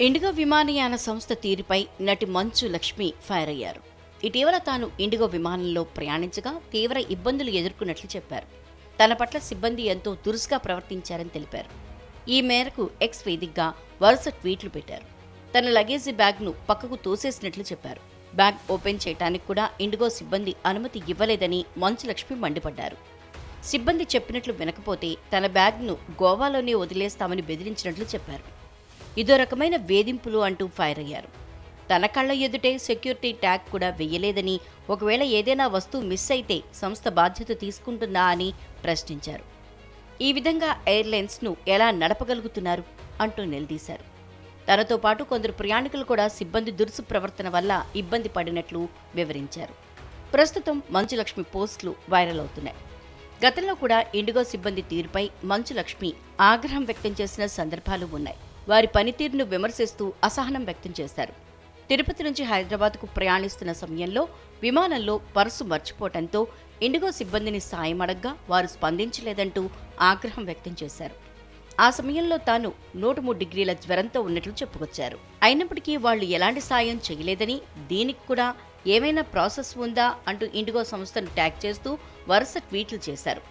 IndiGo విమానయాన సంస్థ తీరుపై నటి మంచు లక్ష్మి ఫైర్ అయ్యారు. ఇటీవల తాను ఇండిగో విమానంలో ప్రయాణించగా తీవ్ర ఇబ్బందులు ఎదుర్కొన్నట్లు చెప్పారు. తన పట్ల సిబ్బంది ఎంతో దురుసుగా ప్రవర్తించారని తెలిపారు. ఈ మేరకు ఎక్స్ వేదికగా వరుస ట్వీట్లు పెట్టారు. తన లగేజీ బ్యాగ్ను పక్కకు తోసేసినట్లు చెప్పారు. బ్యాగ్ ఓపెన్ చేయడానికి కూడా ఇండిగో సిబ్బంది అనుమతి ఇవ్వలేదని మంచు లక్ష్మి మండిపడ్డారు. సిబ్బంది చెప్పినట్లు వినకపోతే తన బ్యాగ్ను గోవాలోనే వదిలేస్తామని బెదిరించినట్లు చెప్పారు. ఇదో రకమైన వేధింపులు అంటూ ఫైర్ అయ్యారు. తన కళ్ల ఎదుటే సెక్యూరిటీ ట్యాగ్ కూడా వెయ్యలేదని, ఒకవేళ ఏదైనా వస్తువు మిస్ అయితే సంస్థ బాధ్యత తీసుకుంటుందా అని ప్రశ్నించారు. ఈ విధంగా ఎయిర్లైన్స్ను ఎలా నడపగలుగుతున్నారు అంటూ నిలదీశారు. తనతో పాటు కొందరు ప్రయాణికులు కూడా సిబ్బంది దురుసు ప్రవర్తన వల్ల ఇబ్బంది పడినట్లు వివరించారు. ప్రస్తుతం మంచు లక్ష్మి పోస్టులు వైరల్ అవుతున్నాయి. గతంలో కూడా ఇండిగో సిబ్బంది తీరుపై మంచు లక్ష్మి ఆగ్రహం వ్యక్తం చేసిన సందర్భాలు ఉన్నాయి. వారి పనితీరును విమర్శిస్తూ అసహనం వ్యక్తం చేశారు. తిరుపతి నుంచి హైదరాబాద్కు ప్రయాణిస్తున్న సమయంలో విమానంలో పర్సు మర్చిపోవడంతో ఇండిగో సిబ్బందిని సాయం అడగ్గా వారు స్పందించలేదంటూ ఆగ్రహం వ్యక్తం చేశారు. ఆ సమయంలో తాను 103 డిగ్రీల జ్వరంతో ఉన్నట్లు చెప్పుకొచ్చారు. అయినప్పటికీ వాళ్లు ఎలాంటి సాయం చేయలేదని, దీనికి కూడా ఏమైనా ప్రాసెస్ ఉందా అంటూ ఇండిగో సంస్థను ట్యాగ్ చేస్తూ వరుస ట్వీట్లు చేశారు.